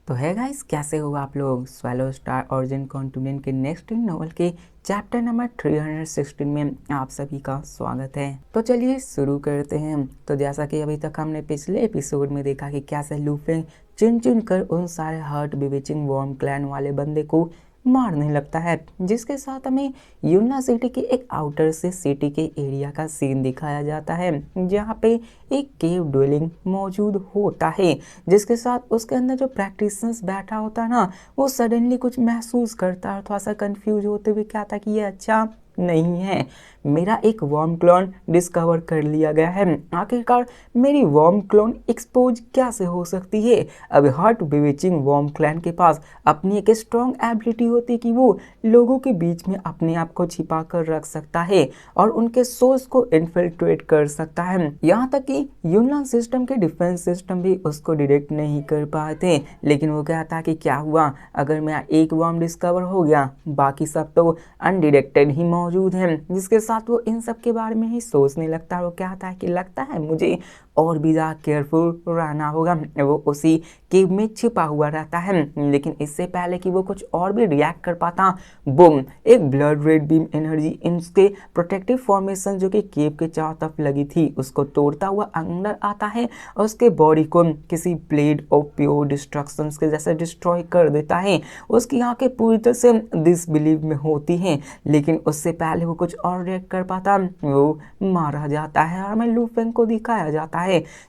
तो है गाइस, कैसे हो आप लोग। स्वैलो स्टार ओरिजिन कॉन्टिनेंट के नेक्स्ट नॉवल के चैप्टर नंबर 316 में आप सभी का स्वागत है। तो चलिए शुरू करते हैं। तो जैसा कि अभी तक हमने पिछले एपिसोड में देखा कि कैसे लूफे चुन चुन कर उन सारे हार्ट बिविचिंग वॉर्म क्लैन वाले बंदे को मारने लगता है, जिसके साथ हमें यूना सिटी के एक आउटर से सिटी के एरिया का सीन दिखाया जाता है, जहाँ पे एक केव ड्वेलिंग मौजूद होता है, जिसके साथ उसके अंदर जो प्रैक्टिशनर्स बैठा होता है ना, वो सडनली कुछ महसूस करता है, थोड़ा सा कंफ्यूज होते हुए क्या था कि ये अच्छा नहीं है, मेरा एक वॉर्म क्लोन डिस्कवर कर लिया गया है। आखिरकार मेरी वॉर्म क्लोन एक्सपोज कैसे हो सकती है। अब हार्ट बिविचिंग वॉर्म क्लैन के पास अपनी एक स्ट्रॉन्ग एबिलिटी होती है कि वो लोगों के बीच में अपने आप को छिपा कर रख सकता है और उनके सोर्स को इन्फिल्ट्रेट कर सकता है। यहाँ तक कि यूनियन सिस्टम के डिफेंस सिस्टम भी उसको डिटेक्ट नहीं कर पाए थे। लेकिन वो कहता कि क्या हुआ अगर मेरा एक वॉर्म डिस्कवर हो गया, बाकी सब तो अनडिटेक्टेड ही मौजूद हैं। जिसके साथ वो इन सब के बारे में ही सोचने लगता है। वो कहता है कि लगता है मुझे और भी ज़्यादा केयरफुल रहना होगा। वो उसी केव में छिपा हुआ रहता है, लेकिन इससे पहले कि वो कुछ और भी रिएक्ट कर पाता, बूम, एक ब्लड रेड बीम एनर्जी इनके प्रोटेक्टिव फॉर्मेशन जो कि केव के चारों तरफ लगी थी उसको तोड़ता हुआ अंदर आता है और उसके बॉडी को किसी ब्लेड ऑफ प्योर डिस्ट्रक्शन के जैसे डिस्ट्रॉय कर देता है। उसकी आंखें पूरी तरह से डिसबिलीव में होती हैं, लेकिन उससे पहले वो कुछ और रिएक्ट कर पाता, वो मारा जाता है और हमें लूफेंग को दिखाया जाता है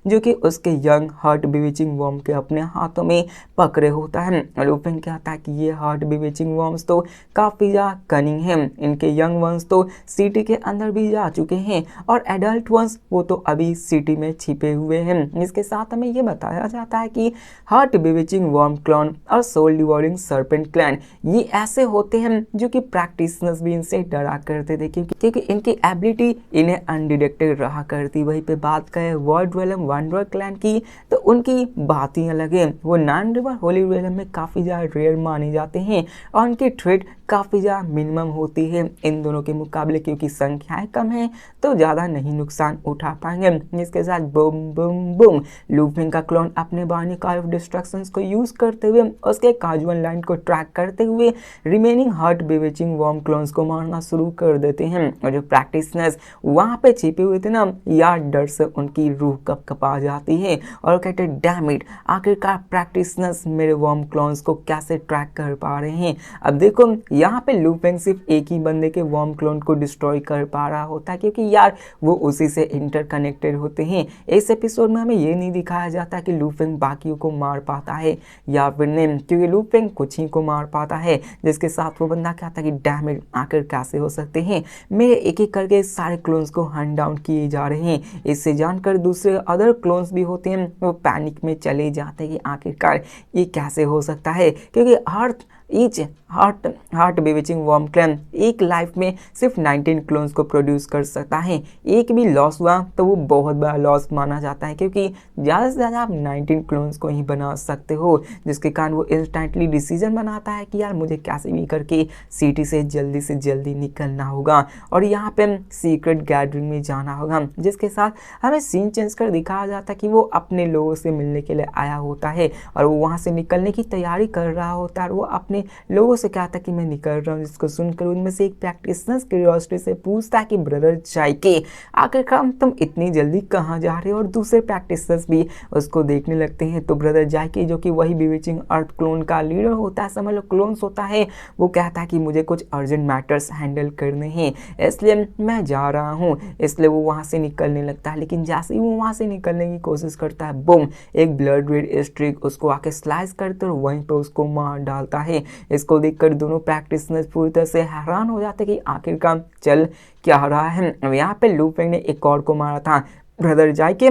जो कि उसके यंग हार्ट बिविचिंग वॉर्म के अपने हाथों में पकड़े होता है। लूफेंग कहता है कि ये हार्ट बिविचिंग वॉर्म्स तो काफ़ी ज़्यादा कनिंग हैं, इनके यंग वंस तो सिटी के अंदर भी जा चुके हैं और एडल्ट वंस वो तो अभी सिटी में छिपे हुए हैं। इसके साथ हमें ये बताया जाता है कि हार्ट बिविचिंग वॉर्म क्लॉन और सोल डिवोरिंग सर्पेंट क्लैन ये ऐसे होते हैं जो कि प्रैक्टिशनर्स भी इनसे डरा करते थे, क्योंकि इनकी एबिलिटी इन्हें अनडिटेक्टेड रहा करती। वहीं पे बात करें वर्ल्ड रेलम वांडरर क्लैन की, तो उनकी बात ही अलग है। वो नाइन रिवर होली रेलम में काफ़ी ज़्यादा रेयर माने जाते हैं और उनकी थ्रेट काफ़ी ज़्यादा मिनिमम होती है इन दोनों के मुकाबले, क्योंकि संख्याएं कम हैं तो ज़्यादा नहीं नुकसान उठा पाएंगे। जिसके साथ बूम बूम बूम लूफिंग का क्लोन अपने बायोनिक डिस्ट्रक्शंस को यूज़ करते हुए उसके काजुअल लाइन को ट्रैक करते हुए रिमेनिंग हार्ट बिविचिंग वॉर्म क्लोन्स को मारना शुरू कर देते हैं। और जो प्रैक्टिशनर्स वहाँ पे छिपे हुए थे ना यार, डर से उनकी रूह कँपा जाती है और कहते डैम इट, आखिरकार प्रैक्टिशनर्स मेरे वॉर्म क्लोन्स को कैसे ट्रैक कर पा रहे हैं। अब देखो यहाँ पे लूफेंग सिर्फ एक ही बंदे के वॉर्म क्लोन को डिस्ट्रॉय कर पा रहा होता है, क्योंकि यार वो उसी से इंटरकनेक्टेड होते हैं। इस एपिसोड में हमें ये नहीं दिखाया जाता कि लूफेंग बाकियों को मार पाता है या फिर नहीं, क्योंकि लूफेंग कुछ ही को मार पाता है। जिसके साथ वो बंदा कहता है कि डैम इट, आखिर कैसे हो सकते हैं, मेरे एक एक करके सारे क्लोन्स को हंट डाउन किए जा रहे हैं। इससे जानकर दूसरे अदर क्लोन्स भी होते हैं, वो पैनिक में चले जाते हैं कि आखिरकार ये कैसे हो सकता है, क्योंकि ईच हार्ट बिविचिंग वॉर्म क्लैन एक लाइफ में सिर्फ 19 क्लोन्स को प्रोड्यूस कर सकता है। एक भी लॉस हुआ तो वो बहुत बड़ा लॉस माना जाता है, क्योंकि ज़्यादा से ज़्यादा आप 19 क्लोन्स को ही बना सकते हो। जिसके कारण वो इंस्टेंटली डिसीजन बनाता है कि यार मुझे कैसे भी करके सिटी से जल्दी निकलना होगा और यहाँ पे सीक्रेट गैदरिंग में जाना होगा। जिसके साथ हमें सीन चेंज कर दिखाया जाता है कि वो अपने लोगों से मिलने के लिए आया होता है और वो वहाँ से निकलने की तैयारी कर रहा होता है और वो अपने लोगों से कहता कि मैं निकल रहा हूँ। जिसको सुनकर उनमें से एक प्रैक्टिशनर क्यूरियोसिटी से पूछता है कि ब्रदर जाइके, आखिरकार तुम इतनी जल्दी कहाँ जा रहे हो। और दूसरे प्रैक्टिशनर्स भी उसको देखने लगते हैं। तो ब्रदर जाइके जो कि वही बिविचिंग अर्थ क्लोन का लीडर होता है, समझ लो क्लोन्स होता है, वो कहता है कि मुझे कुछ अर्जेंट मैटर्स हैंडल करने हैं इसलिए मैं जा रहा हूँ। इसलिए वो वहाँ से निकलने लगता है, लेकिन जैसे ही वो वहाँ से निकलने की कोशिश करता है, बूम, एक ब्लड रेड स्ट्रिक उसको आके स्लाइस करते और वहीं पे उसको मार डालता है। इसको देखकर दोनों प्रैक्टिशनर्स पूरी तरह से हैरान हो जाते कि आखिरकार चल क्या रहा है। अब यहाँ पे लूफेंग ने एक और को मारा था, ब्रदर जाइके,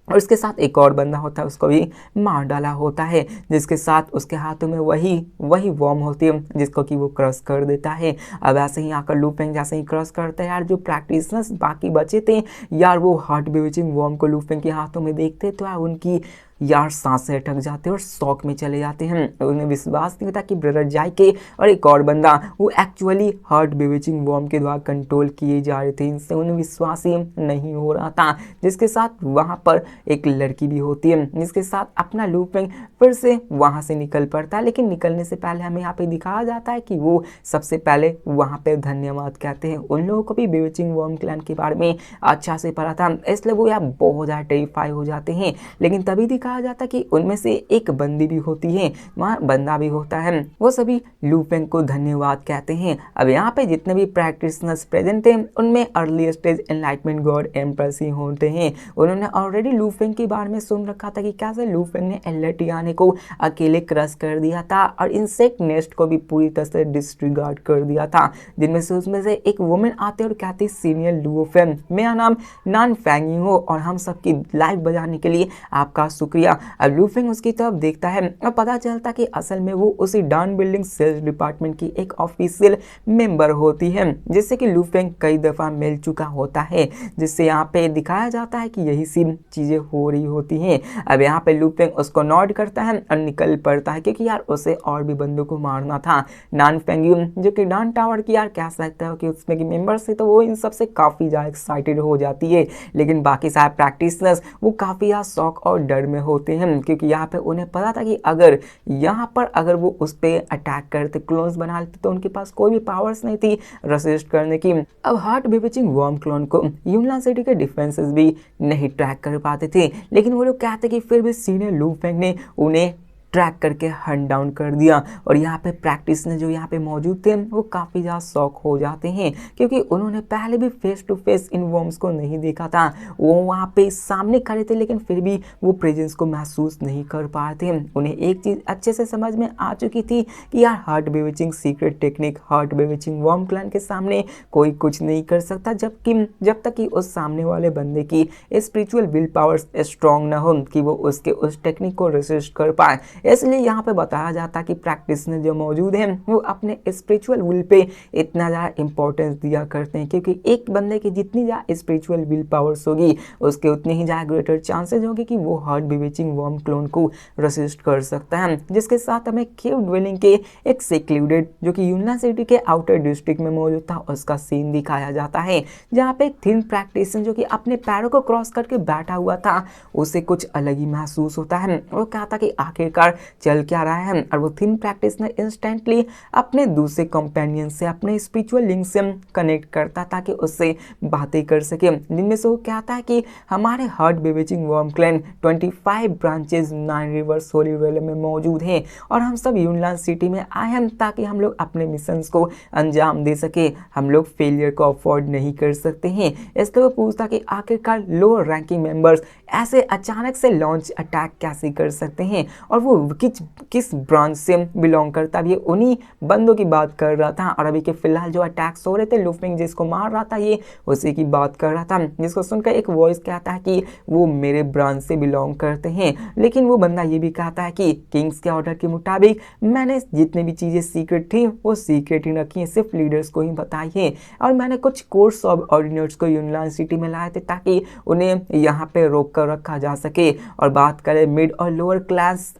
और उसके साथ एक और बंदा होता है उसको भी मार डाला होता है। जिसके साथ उसके हाथों में वही वॉर्म होती है जिसको कि वो क्रश कर देता है। अब ऐसे ही आकर लूफेंग जैसे ही क्रश करता है, यार जो प्रैक्टिशनर्स बाकी बचे थे यार वो हार्ट बिविचिंग वॉर्म को लूफेंग के हाथों में देखते तो यार उनकी यार सांसें अटक जाते हैं और शौक में चले जाते हैं। उन्हें विश्वास नहीं होता कि ब्रदर जाइके और एक और बंदा वो एक्चुअली हार्ट बेविचिंग वर्म के द्वारा कंट्रोल किए जा रहे थे। इनसे उन्हें विश्वास ही नहीं हो रहा था, जिसके साथ वहाँ पर एक लड़की भी होती है जिसके साथ अपना लू फेंग फिर से वहाँ से निकल पड़ता है। लेकिन निकलने से पहले हमें यहाँ पे दिखाया जाता है कि वो सबसे पहले वहाँ पे धन्यवाद कहते हैं। उन लोगों को भी बेविचिंग वर्म क्लैन के बारे में अच्छा से पता था, इसलिए वो यहाँ बहुत ज़्यादा टेरिफाई हो जाते हैं। लेकिन तभी दिखाया जाता है कि उनमें से एक बंदी भी होती है, वहाँ बंदा भी होता है, वो सभी लू फेंग को धन्यवाद कहते हैं। अब यहाँ पे जितने भी प्रैक्टिशनर्स प्रेजेंट थे उनमें early stage enlightenment God empress ही होते हैं। उन्होंने ऑलरेडी लू फेंग के बारे में सुन रखा था कि कैसे लू फेंग ने एलर्टियाने को अकेले क्रश कर दिया था और इंसेक्ट नेस्ट को भी पूरी तरह से डिस्ट्रीगार्ड कर दिया था। जिनमें से उसमें से एक वुमेन आते और कहती सीनियर लू फेंग, मेरा नाम नान फैंग हो और हम सबकी लाइफ बचाने के लिए आपका शुक्रिया। अब लू फेंग उसकी तरफ देखता है और पता चलता कि असल में वो उसी डान बिल्डिंग सेल्स डिपार्टमेंट की एक ऑफिशियल मेंबर होती है, जिससे कि लू फेंग कई दफा मिल चुका होता है, जिससे यहाँ पे दिखाया जाता है कि यही सी चीजें हो रही होती हैं। अब यहाँ पे लू फेंग उसको नॉड करता है और निकल पड़ता है, क्योंकि यार उसे और भी बंदों को मारना था। नान फेंग जो कि डान टावर की यार कह सकते हो कि उसमें की मेंबर्स है, तो वो इन सबसे काफी ज्यादा एक्साइटेड हो जाती है। लेकिन बाकी सारे प्रैक्टिशनर्स वो काफी ज्यादा शौक और डर में होते हैं, क्योंकि यहाँ पे उन्हें पता था कि अगर यहाँ पर अगर वो उस पर अटैक करते, क्लोन्स बना लेते, तो उनके पास कोई भी पावर्स नहीं थी रेसिस्ट करने की। अब हार्ट बेविचिंग वर्म क्लोन को यूनलान सिटी के डिफेंसेस भी नहीं ट्रैक कर पाते थे, लेकिन वो लोग कहते कि फिर भी सीनियर लू फेंग ने उन्हें ट्रैक करके हंट डाउन कर दिया। और यहाँ पे प्रैक्टिस ने जो यहाँ पे मौजूद थे वो काफ़ी ज़्यादा शॉक हो जाते हैं, क्योंकि उन्होंने पहले भी फेस टू फेस इन वर्म्स को नहीं देखा था। वो वहाँ पे सामने खड़े थे, लेकिन फिर भी वो प्रेजेंस को महसूस नहीं कर पा रहे थे। उन्हें एक चीज़ अच्छे से समझ में आ चुकी थी कि यार heart bewitching secret technique heart bewitching worm clan के सामने कोई कुछ नहीं कर सकता, जब तक कि उस सामने वाले बंदे की स्पिरिचुअल विल पावर्स स्ट्रॉन्ग ना हो कि वो उसके उस टेक्निक को रेसिस्ट कर पाए। इसलिए यहाँ पे बताया जाता है कि प्रैक्टिशनर जो मौजूद हैं वो अपने स्पिरिचुअल विल पे इतना ज़्यादा इंपॉर्टेंस दिया करते हैं, क्योंकि एक बंदे की जितनी ज़्यादा स्पिरिचुअल विल पावर्स होगी उसके उतनी ही ज़्यादा ग्रेटर चांसेस होगी कि वो हार्ट बेविचिंग वर्म क्लोन को रेसिस्ट कर सकता है। जिसके साथ हमें केव ड्वेलिंग के एक सेक्लूडेड जो कि यूनलान सिटी के आउटर डिस्ट्रिक्ट में मौजूद था उसका सीन दिखाया जाता है, जहाँ पे एक थिन प्रैक्टिशनर जो कि अपने पैरों को क्रॉस करके बैठा हुआ था, उसे कुछ अलग ही महसूस होता है। वो कहता कि आखिरकार चल क्या रहा है, और वो थिन प्रैक्टिशनर इंस्टेंटली अपने दूसरे कंपेनियन से अपने स्पिरिचुअल लिंक से कनेक्ट करता ताकि उससे बातें कर सके। जिनमें से वो कहता है कि हमारे heart bewitching worm clan 25 branches 9 rivers holy vale में मौजूद हैं और हम सब यूनलान सिटी में आए हैं ताकि हम लोग अपने मिशंस को अंजाम दे सके। हम लोग फेलियर को अफोर्ड नहीं कर सकते हैं। इसलिए वो पूछता कि आखिरकार लोअर रैंकिंग मेंबर्स ऐसे अचानक से लॉन्च अटैक कैसे कर सकते हैं, और वो किस ब्रांच से बिलोंग करता है। ये उन्हीं बंदों की बात कर रहा था, और अभी के फिलहाल जो अटैक्स हो रहे थे लू फेंग जिसको मार रहा था ये उसी की बात कर रहा था, जिसको सुनकर एक वॉइस कहता है कि वो मेरे ब्रांच से बिलोंग करते हैं। लेकिन वो बंदा ये भी कहता है कि किंग्स के ऑर्डर के मुताबिक मैंने जितनी भी चीज़ें सीक्रेट थी वो सीक्रेट ही रखी है, सिर्फ लीडर्स को ही बताई है, और मैंने कुछ कोर्स ऑफ ऑर्डिनर्स को यूनलान सिटी में लाए थे ताकि उन्हें यहाँ पे रोक कर रखा जा सके। और बात करें मिड और लोअर क्लास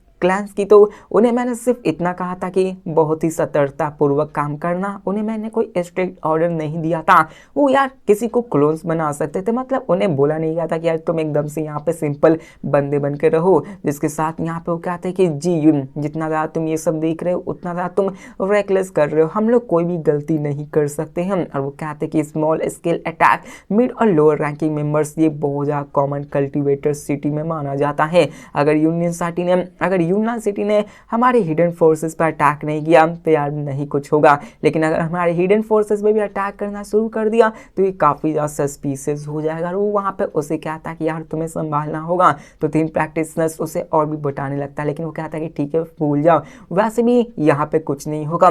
की, तो उन्हें मैंने सिर्फ इतना कहा था कि बहुत ही सतर्कता पूर्वक काम करना। उन्हें मैंने कोई स्ट्रिक्ट ऑर्डर नहीं दिया था। वो यार किसी को क्लोन्स बना सकते थे, मतलब उन्हें बोला नहीं गया था कि यार तुम एकदम से यहाँ पे सिंपल बंदे बन के रहो। जिसके साथ यहाँ पे वो कहते हैं कि जी जितना ज़्यादा तुम ये सब देख रहे हो उतना ज़्यादा तुम रेकलेस कर रहे हो, हम लोग कोई भी गलती नहीं कर सकते हैं। और वो कहते हैं कि स्मॉल स्केल अटैक मिड और लोअर रैंकिंग मेंबर्स ये बहुत ज़्यादा कॉमन कल्टिवेटर सिटी में माना जाता है। अगर यूनलान सिटी ने हमारे हिडन फोर्सेस पर अटैक नहीं किया तो यार नहीं कुछ होगा, लेकिन अगर हमारे हिडन फोर्सेस पे भी अटैक करना शुरू कर दिया तो ये काफ़ी ज़्यादा सस्पिशियस हो जाएगा। और वो वहाँ पे उसे कहता है कि यार तुम्हें संभालना होगा। तो 3 प्रैक्टिशनर्स उसे और भी बताने लगता है, लेकिन वो कहता है कि ठीक है भूल जाओ, वैसे भी यहाँ पे कुछ नहीं होगा।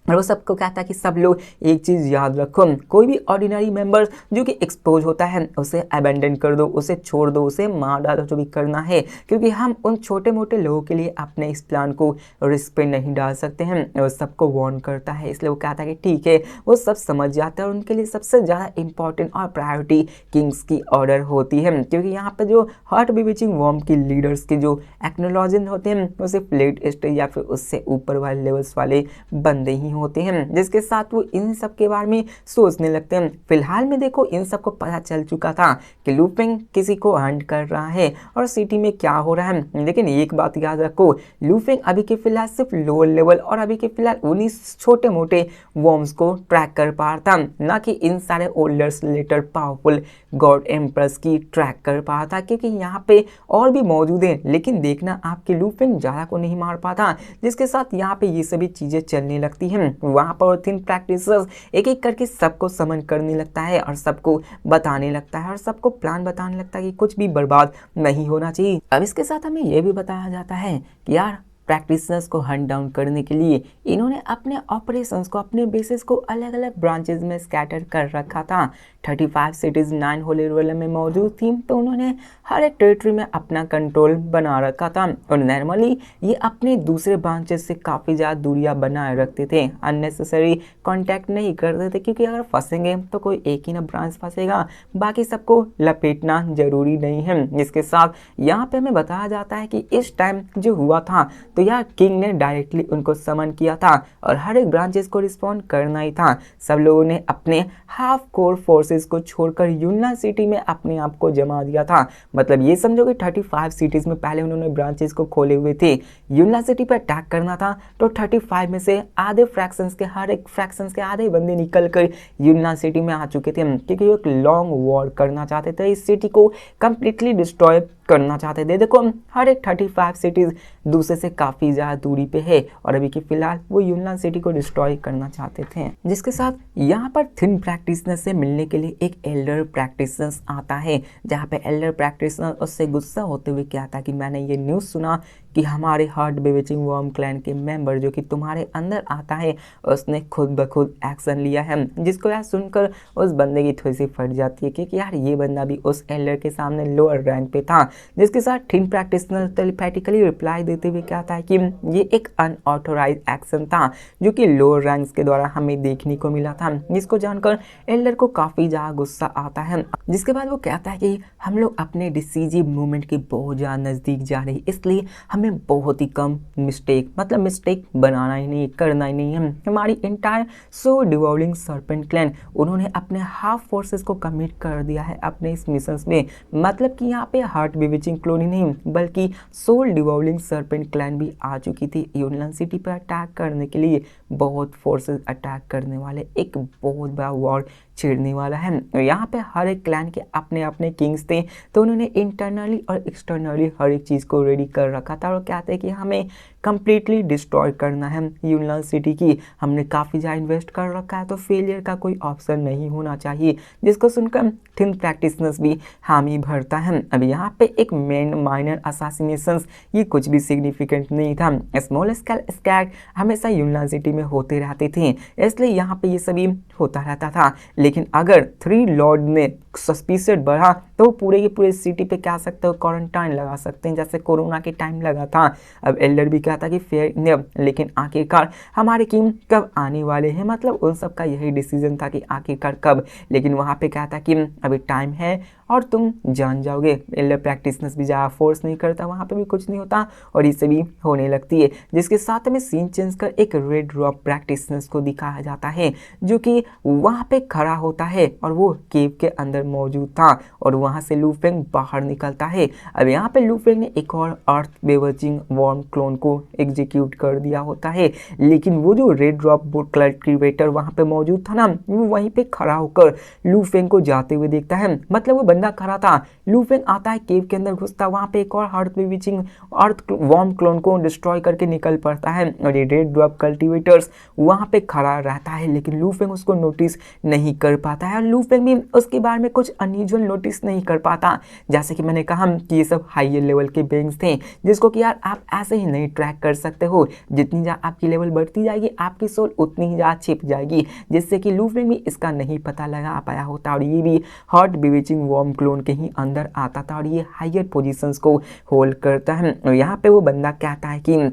और वो सबको कहता है कि सब लोग एक चीज़ याद रखो, कोई भी ऑर्डिनरी मेंबर जो कि एक्सपोज होता है उसे अबेंडन कर दो, उसे छोड़ दो, उसे मार डालो, जो भी करना है, क्योंकि हम उन छोटे मोटे लोगों के लिए अपने इस प्लान को रिस्क पे नहीं डाल सकते हैं। वो सबको वार्न करता है, इसलिए वो कहता है कि ठीक है, वो सब समझ जाते हैं और उनके लिए सबसे ज़्यादा इंपॉर्टेंट और प्रायोरिटी किंग्स की ऑर्डर होती है, क्योंकि यहाँ पे जो हार्ट बीविचिंग वॉर्म की लीडर्स के जो एक्नोलॉजन होते हैं वो सिर्फ लेट स्टेज या फिर उससे ऊपर वाले लेवल्स वाले बंदे ही होते हैं, जिसके साथ वो इन सब के बारे में सोचने लगते हैं। फिलहाल में देखो, इन सबको पता चल चुका था कि लू फेंग किसी को हंट कर रहा है और सिटी में क्या हो रहा है, लेकिन एक बात याद रखो, लू फेंग अभी के फिलहाल सिर्फ लोअर लेवल और अभी के फिलहाल उन्हीं छोटे मोटे वॉर्म्स को ट्रैक कर पा रहा था, ना कि इन सारे older letter powerful God empress की ट्रैक कर पा रहा था, क्योंकि यहाँ पे और भी मौजूद है, लेकिन देखना आपके लू फेंग ज़्यादा को नहीं मार पाता, जिसके साथ यहाँ पे ये सभी चीज़ें चलने लगती हैं। वहाँ पर थिन प्रैक्टिसर्स एक एक करके सबको समन करने लगता है और सबको बताने लगता है और सबको प्लान बताने लगता है कि कुछ भी बर्बाद नहीं होना चाहिए। अब इसके साथ हमें यह भी बताया जाता है कि यार प्रैक्टिशनर्स को हंट डाउन करने के लिए इन्होंने अपने ऑपरेशंस को, अपने बेसिस को अलग अलग ब्रांचेस में स्कैटर कर रखा था। 35 सिटीज़ 9 होली रोलर में मौजूद थी, तो उन्होंने हर एक टेरिटरी में अपना कंट्रोल बना रखा था और नॉर्मली ये अपने दूसरे ब्रांचेस से काफ़ी ज़्यादा दूरियां बनाए रखते थे, अननेसेसरी कांटेक्ट नहीं करते थे, क्योंकि अगर फंसेंगे तो कोई एक ही ना ब्रांच फंसेगा, बाकी सबको लपेटना जरूरी नहीं है। जिसके साथ यहाँ पे हमें बताया जाता है कि इस टाइम जो हुआ था तो यार किंग ने डायरेक्टली उनको समन किया था और हर एक ब्रांचेस को रिस्पॉन्ड करना ही था। सब लोगों ने अपने हाफ कोर फोर्सेस को छोड़कर यूनला सिटी में अपने आप को जमा दिया था। मतलब ये समझो कि 35 सिटीज में पहले उन्होंने ब्रांचेस को खोले हुए थे, यूनला सिटी पर अटैक करना था, तो 35 में से आधे फ्रैक्शंस के, हर एक फ्रैक्शंस के आधे बंदे निकल कर यूनला सिटी में आ चुके थे, क्योंकि वो एक लॉन्ग वॉर करना चाहते थे, इस सिटी को कंप्लीटली डिस्ट्रॉय करना चाहते थे। देखो हर एक 35 सिटीज दूसरे से काफ़ी ज़्यादा दूरी पे है और अभी के फिलहाल वो यूनलान सिटी को डिस्ट्रॉय करना चाहते थे। जिसके साथ यहाँ पर थिन प्रैक्टिशनर से मिलने के लिए एक एल्डर प्रैक्टिशनर आता है, जहाँ पे एल्डर प्रैक्टिशनर उससे गुस्सा होते हुए कहता है कि मैंने ये न्यूज़ सुना कि हमारे हार्ट बीविचिंग वॉर्म क्लैन के मेंबर जो कि तुम्हारे अंदर आता है, उसने खुद ब खुद एक्शन लिया है। जिसको यार सुनकर उस बंदे की थोड़ी सी फट जाती है, क्योंकि यार ये बंदा भी उस एल्डर के सामने लोअर रैंक पे था। जिसके साथ थिन प्रैक्टिशनर टेलीपैथिकली रिप्लाई देते हुए कहता है कि ये एक अनऑथोराइज एक्शन था जो कि लोअर रैंक्स के द्वारा हमें देखने को मिला था। जिसको जानकर एल्डर को काफ़ी ज़्यादा गुस्सा आता है। जिसके बाद वो कहता है कि हम लोग अपने डिसीजिव मूवमेंट के बहुत ज़्यादा नज़दीक जा रहे हैं, इसलिए हमें बहुत ही कम मिस्टेक बनाना ही नहीं, करना ही नहीं है। हमारी इंटायर सोल डिवॉल्विंग सर्पेंट क्लैन उन्होंने अपने हाफ फोर्सेस को कमिट कर दिया है अपने इस मिशन में। मतलब कि यहाँ पे हार्ट बीविचिंग कॉलोनी नहीं बल्कि सोल डिवॉल्विंग सर्पेंट क्लैन भी आ चुकी थी यूनलान सिटी पर अटैक करने के लिए। बहुत फोर्सेस अटैक करने वाले, एक बहुत बड़ा वॉर छेड़ने वाला है। यहाँ पे हर एक क्लैन के अपने अपने किंग्स थे, तो उन्होंने इंटरनली और एक्सटर्नली हर एक चीज़ को रेडी कर रखा था और कहते हैं कि हमें कंप्लीटली डिस्ट्रॉय करना है यूनलान सिटी की। हमने काफ़ी ज़्यादा इन्वेस्ट कर रखा है, तो फेलियर का कोई ऑप्शन नहीं होना चाहिए। जिसको सुनकर थिन प्रैक्टिशनर्स भी हामी भरता है। अब यहाँ पे एक माइनर असासिनेशंस, ये कुछ भी सिग्निफिकेंट नहीं था। स्मॉल स्केल स्कैट हमेशा यूनलान सिटी में होते रहते थे, इसलिए यहाँ पे ये सभी होता रहता था। लेकिन अगर 3 लॉर्ड ने सस्पिशियस बढ़ा तो पूरे के पूरे सिटी पे क्या सकते हो, क्वारंटाइन लगा सकते हैं, जैसे कोरोना के टाइम लगा था। अब एल्डर भी कहता कि फेयर इनफ, लेकिन आखिरकार हमारे किंग कब आने वाले हैं, मतलब उन सब का यही डिसीजन था कि आखिरकार कब। लेकिन वहाँ पे कहता कि अभी टाइम है और तुम जान जाओगे। एल्डर प्रैक्टिशनर्स भी ज़्यादा फोर्स नहीं करता, वहाँ पे भी कुछ नहीं होता और इससे भी होने लगती है। जिसके साथ में सीन चेंज कर एक रेड ड्रॉप प्रैक्टिशनर्स को दिखाया जाता है, जो कि वहाँ पे खड़ा होता है और वो केव के अंदर मौजूद था और वहाँ से लू फेंग बाहर निकलता है। अब यहाँ पे लू फेंग ने एक और अर्थ बेवर्जिंग वॉर्म क्लोन को एग्जीक्यूट कर दिया होता है, लेकिन वो जो रेड ड्रॉप कल्टिवेटर वहाँ पे मौजूद था ना, वो वहीं पे खड़ा होकर लू फेंग को जाते हुए देखता है। मतलब वो बंदा खड़ा था। लू फेंग आता है केव के अंदर घुसता, वहाँ पे एक और अर्थ बीविचिंग अर्थ वॉर्म क्लोन को डिस्ट्रॉय करके निकल पड़ता है और ये रेड ड्रॉप कल्टिवेटर्स वहाँ पे खड़ा रहता है, लेकिन लू फेंग उसको नोटिस नहीं कर पाता है और लू फेंग भी उसके बारे में कुछ अनयूजुअल नोटिस नहीं कर पाता। जैसे कि मैंने कहा कि ये सब हाई लेवल के बेंग्स थे जिसको कि यार आप ऐसे ही नहीं ट्रैक कर सकते हो। जितनी आपकी लेवल बढ़ती जाएगी आपकी सोल उतनी ही ज़्यादा छिप जाएगी, जिससे कि लू फेंग भी इसका नहीं पता लगा पाया होता और ये भी हॉट बीविचिंग वॉर्म क्लोन के ही अंदर आता था और ये हायर पोजीशंस को होल्ड करता है। और यहाँ पे वो बंदा कहता है कि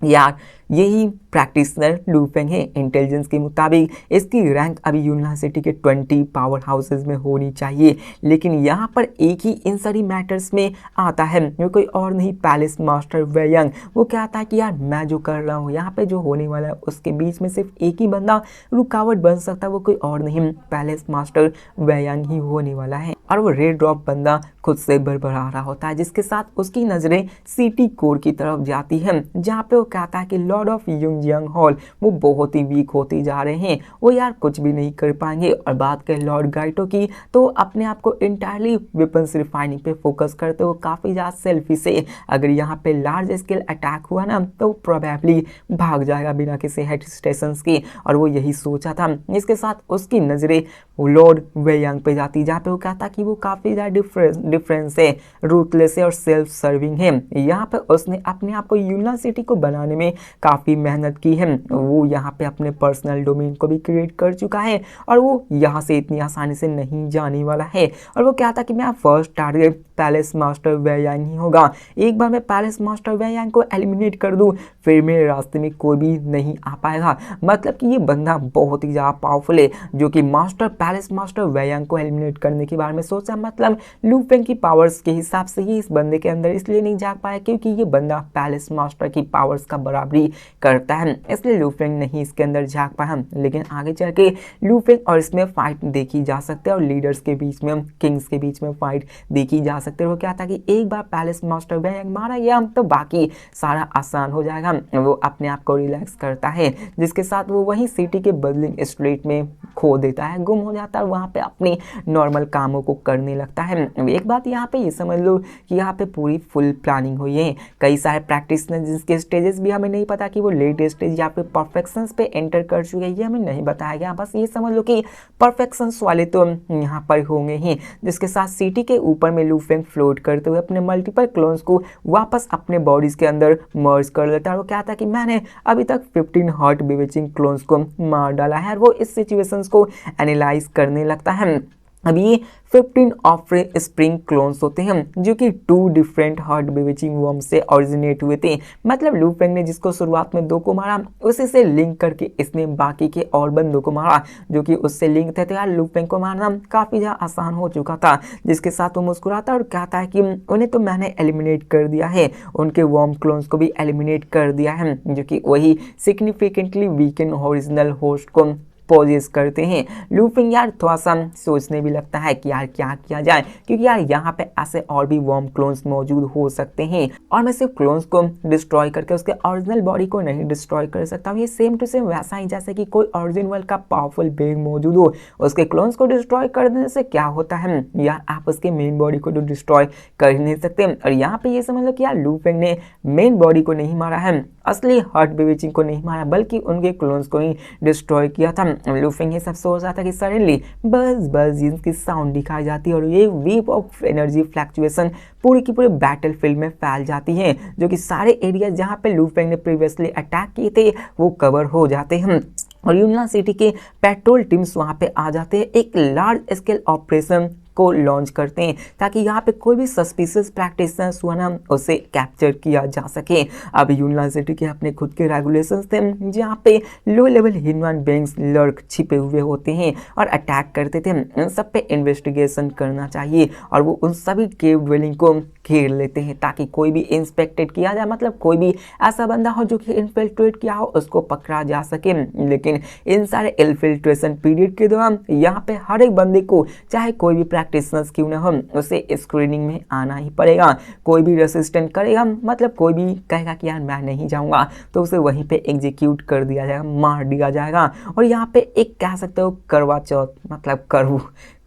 यार यही प्रैक्टिशनर लू फेंग है। इंटेलिजेंस के मुताबिक इसकी रैंक अभी यूनिवर्सिटी के 20 पावर हाउसेज में होनी चाहिए, लेकिन यहाँ पर एक ही इन सारी मैटर्स में आता है, वो कोई और नहीं पैलेस मास्टर वेयंग। वो कहता है कि यार मैं जो कर रहा हूँ यहाँ पे जो होने वाला है उसके बीच में सिर्फ एक ही बंदा रुकावट बन सकता है, वो कोई और नहीं पैलेस मास्टर वेयंग ही होने वाला है। और वो रेड ड्रॉप बंदा खुद से बड़बड़ा रहा होता है, जिसके साथ उसकी नजरें सिटी कोर की तरफ जाती है, जहाँ पे वो कहता है कि लॉर्ड ऑफ युंगजियांग हॉल वो बहुत ही वीक होते जा रहे हैं, वो यार कुछ भी नहीं कर पाएंगे। और बात करें लॉर्ड गाइटो की तो अपने आप को इंटायरली वेपन्स रिफाइनिंग पे फोकस करते हुए काफ़ी ज़्यादा सेल्फिश है। अगर यहाँ पे लार्ज स्केल अटैक हुआ ना तो प्रोबेबली भाग जाएगा बिना किसी हेड स्टेशन के, और वो यही सोचा था। इसके साथ उसकी नज़रें लॉर्ड वेयंग पे जाती, जहाँ पे वो कहता कि वो काफ़ी ज़्यादा डिफरेंस है, रूथलेस है और सेल्फ सर्विंग है। यहाँ पे उसने अपने आप को यूनिवर्सिटी को बनाने में काफ़ी मेहनत की है। वो यहाँ पे अपने पर्सनल डोमेन को भी क्रिएट कर चुका है और वो यहाँ से इतनी आसानी से नहीं जाने वाला है। और वो कहता कि मैं फर्स्ट टारगेट पैलेस मास्टर वेयंग ही होगा। एक बार मैं पैलेस मास्टर वेयंग को एलिमिनेट कर दूँ फिर मेरे रास्ते में कोई भी नहीं आ पाएगा। मतलब कि ये बंदा बहुत ही ज़्यादा पावरफुल है, जो कि मास्टर पैलेस मास्टर वेयंग को एलिमिनेट करने के बारे में सोचा। मतलब लू फेंग की पावर्स के हिसाब से ये इस बंदे के अंदर इसलिए नहीं जाग पाया क्योंकि ये बंदा पैलेस मास्टर की पावर्स का बराबरी करता है, इसलिए लू फेंग नहीं इसके अंदर झांक पाया। लेकिन आगे चल के लू फेंग और इसमें फाइट देखी जा सकती है और लीडर्स के बीच में, किंग्स के बीच में फाइट देखी जा सकती है। वो क्या था कि एक बार पैलेस मास्टर वेयंग मारा गया तो बाकी सारा आसान हो जाएगा। वो अपने आप को रिलैक्स करता है, जिसके साथ वो वहीं सिटी के बदलिंग स्ट्रीट में खो देता है, गुम हो जाता है, वहाँ पे अपने नॉर्मल कामों को करने लगता है। एक बात यहाँ पे ये समझ लो कि यहाँ पे पूरी फुल प्लानिंग हुई है। कई सारे प्रैक्टिशनर जिसके स्टेजेस भी हमें नहीं पता कि वो लेट स्टेज या फिर परफेक्शंस पे एंटर कर चुके हैं, ये हमें नहीं बताया गया। बस ये समझ लो कि परफेक्शंस वाले तो यहाँ पर होंगे ही, जिसके साथ सिटी के ऊपर में लू फेंग फ्लोट करते हुए अपने मल्टीपल क्लोन्स को वापस अपने बॉडीज के अंदर मर्ज कर लेता है। वो क्या था कि मैंने अभी तक 15 हार्ट बीविचिंग क्लोन्स को मार डाला है और वो इस सिचुएशंस को एनालाइज करने लगता है। अब ये 15 ऑफ स्प्रिंग क्लोन्स होते हैं जो कि 2 डिफरेंट हार्ट बीविचिंग वर्म से ओरिजिनेट हुए थे। मतलब लू फेंग ने जिसको शुरुआत में 2 को मारा उसी से लिंक करके इसने बाकी के और बंदों को मारा जो कि उससे लिंक थे। तो यार लू फेंग को मारना काफ़ी ज़्यादा आसान हो चुका था, जिसके साथ वो मुस्कुराता और कहता है कि उन्हें तो मैंने एलिमिनेट कर दिया है, उनके वर्म क्लोन्स को भी एलिमिनेट कर दिया है, जो कि वही सिग्निफिकेंटली वीकेंड ओरिजिनल होस्ट को पॉजेस करते हैं। लू फेंग यार थोड़ा सा सोचने भी लगता है कि यार क्या किया जाए, क्योंकि यार यहाँ पे ऐसे और भी वर्म क्लोन्स मौजूद हो सकते हैं और मैं सिर्फ क्लोन्स को डिस्ट्रॉय करके उसके ओरिजिनल बॉडी को नहीं डिस्ट्रॉय कर सकता हूँ। ये सेम टू सेम वैसा ही जैसे कि कोई ओरिजिनल का पावरफुल बेइंग मौजूद हो, उसके क्लोन्स को डिस्ट्रॉय कर देने से क्या होता है यार, आप उसके मेन बॉडी को तो डिस्ट्रॉय कर ही नहीं सकते। और यहाँ पे ये समझ लो कि यार लू फेंग ने मेन बॉडी को नहीं मारा है, असली हार्ट बीविचिंग को नहीं मारा, बल्कि उनके क्लोन्स को ही डिस्ट्रॉय किया था। लू फेंग ये सब सोच रहा था कि सडनली बस जिनकी साउंड दिखाई जाती है और ये वेव ऑफ एनर्जी फ्लक्चुएशन पूरी की पूरी बैटल फील्ड में फैल जाती है, जो कि सारे एरिया जहाँ पे लू फेंग ने प्रीवियसली अटैक किए थे वो कवर हो जाते हैं और यूनिवर्सिटी के पेट्रोल टीम्स वहाँ पे आ जाते हैं, एक लार्ज स्केल ऑपरेशन को लॉन्च करते हैं ताकि यहाँ पे कोई भी सस्पिशियस प्रैक्टिशनर्स हुआ ना उसे कैप्चर किया जा सके। अब यूनिवर्सिटी के अपने खुद के रेगुलेशंस थे जहाँ पे low level human beings lurk छिपे हुए होते हैं और अटैक करते थे। उन सब पे इन्वेस्टिगेशन करना चाहिए और वो उन सभी केव ड्वेलिंग को घेर लेते हैं ताकि कोई भी इंस्पेक्टेड किया जाए, मतलब कोई भी ऐसा बंदा हो जो कि इन्फिल्ट्रेट किया हो उसको पकड़ा जा सके। लेकिन इन सारे इन्फिल्ट्रेशन पीरियड के दौरान यहाँ पे हर एक बंदे को चाहे कोई भी प्रैक्टिशनर्स क्यों ना हो उसे स्क्रीनिंग में आना ही पड़ेगा। कोई भी रेसिस्टेंट करेगा, मतलब कोई भी कहेगा कि यार मैं नहीं जाऊँगा, तो उसे वहीं पे एग्जीक्यूट कर दिया जाएगा, मार दिया जाएगा। और यहाँ पे एक कह सकते हो करवा चौथ मतलब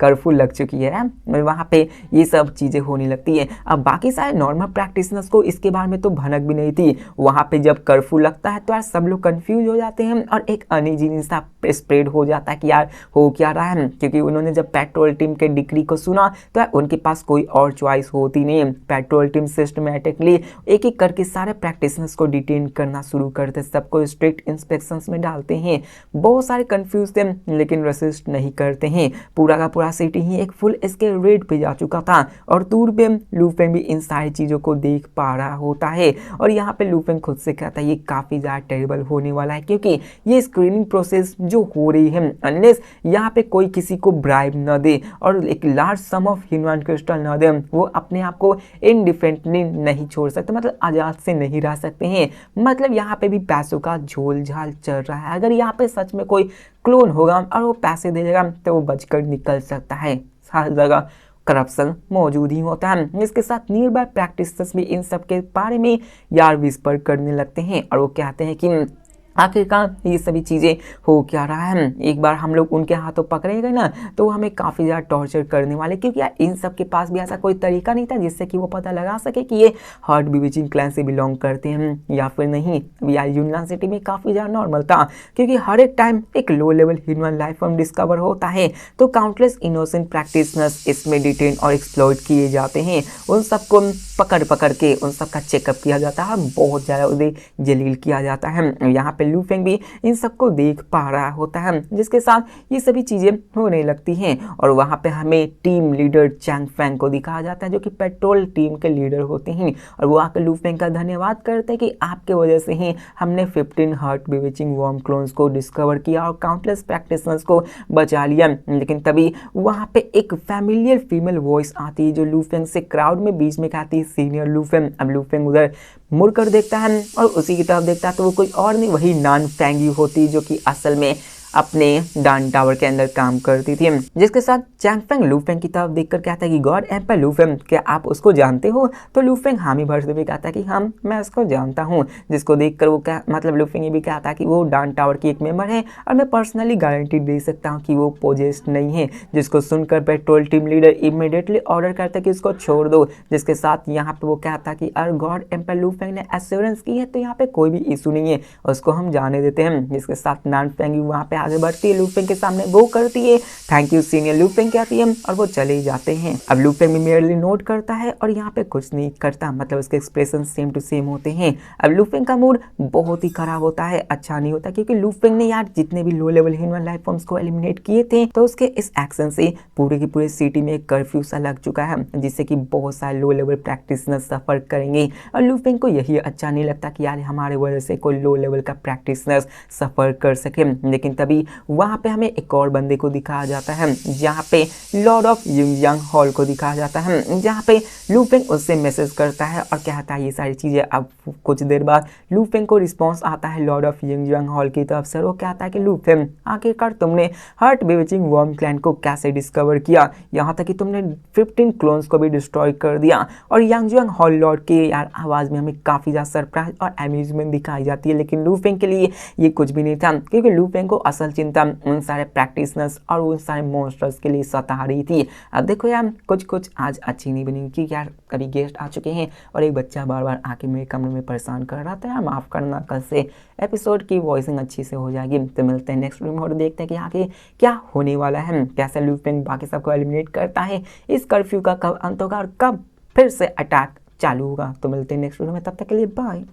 कर्फ्यू लग चुकी है, वहाँ पे ये सब चीज़ें होने लगती है। अब बाकी सारे नॉर्मल प्रैक्टिशनर्स को इसके बारे में तो भनक भी नहीं थी। वहाँ पे जब कर्फ्यू लगता है तो यार सब लोग कंफ्यूज हो जाते हैं और एक अनइजीनेस सा स्प्रेड हो जाता है कि यार हो क्या रहा है, क्योंकि उन्होंने जब पेट्रोल टीम के डिक्री को सुना तो यार उनके पास कोई और चॉइस होती नहीं है। पेट्रोल टीम सिस्टमेटिकली एक एक करके सारे प्रैक्टिशनर्स को डिटेन करना शुरू करते, सबको स्ट्रिक्ट इंस्पेक्शंस में डालते हैं। बहुत सारे कंफ्यूज थे लेकिन रेसिस्ट नहीं करते हैं। पूरा का पूरा सिटी ही एक फुल स्केल रेड पे जा चुका था और दूर पे लू फेंग भी इन सारी चीज़ों को देख पा रहा होता है। और यहाँ पे लू फेंग खुद से कहता है ये काफ़ी ज़्यादा टेरिबल होने वाला है, क्योंकि ये स्क्रीनिंग प्रोसेस जो हो रही है अनलेस यहाँ पे कोई किसी को ब्राइब न दे और एक large some of human crystal न दे, वो अपने आप को इनडिफेंडेंटली नहीं छोड़ सकते, मतलब आज़ाद से नहीं रह सकते हैं। मतलब यहाँ पे भी पैसों का झोल झाल चल रहा है। अगर यहाँ पे सच में कोई क्लोन होगा और वो पैसे दे देगा तो वो बचकर निकल सकता है। हर जगह करप्शन मौजूद ही होता है। इसके साथ नियर बाय प्रैक्टिसेस भी इन सब के बारे में यार विस्पर करने लगते हैं और वो कहते हैं कि आखिरकार ये सभी चीज़ें हो क्या रहा है। एक बार हम लोग उनके हाथों पकड़े गए ना तो वो हमें काफ़ी ज़्यादा टॉर्चर करने वाले, क्योंकि यार इन सब के पास भी ऐसा कोई तरीका नहीं था जिससे कि वो पता लगा सके कि ये हार्ट बीविचिंग क्लैन से बिलोंग करते हैं या फिर नहीं। यार यूनियन सिटी में काफ़ी ज़्यादा नॉर्मल था, क्योंकि हर एक टाइम एक low level human life form discover होता है तो काउंटलेस इनोसेंट प्रैक्टिशनर्स इसमें डिटेन और एक्सप्लॉइट किए जाते हैं। उन सबको पकड़ के उन सबका चेकअप किया जाता है, बहुत ज़्यादा उन्हें जलील किया जाता है। यहाँ पे लू फेंग भी इन सबको देख पा रहा होता है, जिसके साथ ये सभी चीज़ें होने लगती हैं। और वहाँ पे हमें टीम लीडर चैंग फेंग को दिखाया जाता है जो कि पेट्रोल टीम के लीडर होते हैं और वो आकर लू फेंग का धन्यवाद करते हैं कि आपके वजह से ही हमने 15 हार्ट बीविचिंग वर्म क्लोन्स को डिस्कवर किया और काउंटलेस प्रैक्टिशनर्स को बचा लिया। लेकिन तभी वहाँ पे एक फैमिलियर फीमेल वॉइस आती है जो लू फेंग से क्राउड में बीच में कहती है सीनियर लू फेंग। अब लू फेंग उधर मुड़ कर देखता है और उसी की तरफ देखता है तो वो कोई और नहीं वही नान फेंगी होती जो कि असल में अपने डान टावर के अंदर काम करती थी। जिसके साथ चैंग फेंग लू फेंग की तरफ देखकर कहता है कि गॉड एम्पायर लू फेंग, क्या आप उसको जानते हो? तो लू फेंग हामी भर से भी कहता है कि हम मैं उसको जानता हूँ। जिसको देखकर वो क्या मतलब लू फेंग ये भी कहता है कि वो डान टावर की एक मेंबर है और मैं पर्सनली गारंटी दे सकता हूँ कि वो पोजेस्ड नहीं है। जिसको सुनकर petrol team leader immediately order करता है कि उसको छोड़ दो। जिसके साथ यहाँ पे वो कहता है कि अगर गॉड एम्पायर लू फेंग ने एश्योरेंस की है तो यहाँ पे कोई भी इशू नहीं है, उसको हम जाने देते हैं। जिसके साथ नान फेंग वहाँ पे आगे बढ़ती है, लू फेंग के सामने वो करती है थैंक यू सीनियर लू फेंग कहती है और वो चले जाते हैं। अब लू फेंग भी मेयरली नोट करता है और यहाँ पे कुछ नहीं करता, मतलब उसके एक्सप्रेशन सेम टू सेम होते हैं। अब लू फेंग का मूड बहुत ही खराब होता है, अच्छा नहीं होता, क्योंकि लू फेंग ने यार जितने भी low level human life forms को एलिमिनेट किए थे तो उसके इस एक्शन से पूरे की पूरे सिटी में कर्फ्यू सा लग चुका है जिससे कि बहुत सारे लो लेवल प्रैक्टिशनर सफर करेंगे। और लू फेंग को यही अच्छा नहीं लगता कि यार हमारे वजह से कोई लो लेवल का प्रैक्टिशनर सफर कर सके। लेकिन तभी वहाँ पे हमें एक और बंदे को दिखाया जाता है जहाँ पे लॉर्ड ऑफ युंगयांग हॉल को दिखाया जाता है, जहाँ पे लू फेंग उससे मैसेज करता है और कहता है ये सारी चीज़ें। अब कुछ देर बाद लू फेंग को रिस्पॉन्स आता है लॉर्ड ऑफ युंगयांग हॉल की तरफ से। वो कहता है कि लू फेंग आखिरकार तुमने हार्ट बीविचिंग वर्म क्लैन को कैसे डिस्कवर किया, यहाँ तक कि तुमने 15 क्लोन्स को भी डिस्ट्रॉय कर दिया। और यांगजुआंग हॉल लॉर्ड की यार आवाज़ में हमें काफ़ी ज़्यादा सरप्राइज और अम्यूजमेंट दिखाई जाती है, लेकिन लू फेंग के लिए ये कुछ भी नहीं था, क्योंकि लू फेंग को असल चिंता उन सारे प्रैक्टिशनर्स और उन सारे मॉन्स्टर्स के लिए सता रही थी। अब देखो यार कुछ आज अच्छी नहीं बनी, क्योंकि यार कभी गेस्ट आ चुके हैं और एक बच्चा बार बार आके मेरे कमरे में परेशान कर रहा था। यार माफ़ करना, कल से एपिसोड की वॉइसिंग अच्छी से हो जाएगी। तो मिलते हैं नेक्स्ट वीडियो में और देखते हैं कि आगे क्या होने वाला है, कैसे लू फेंग बाकी सबको एलिमिनेट करता है, इस कर्फ्यू का कब अंत होगा और कब फिर से अटैक चालू होगा। तो मिलते हैं नेक्स्ट वीडियो में, तब तक के लिए बाय।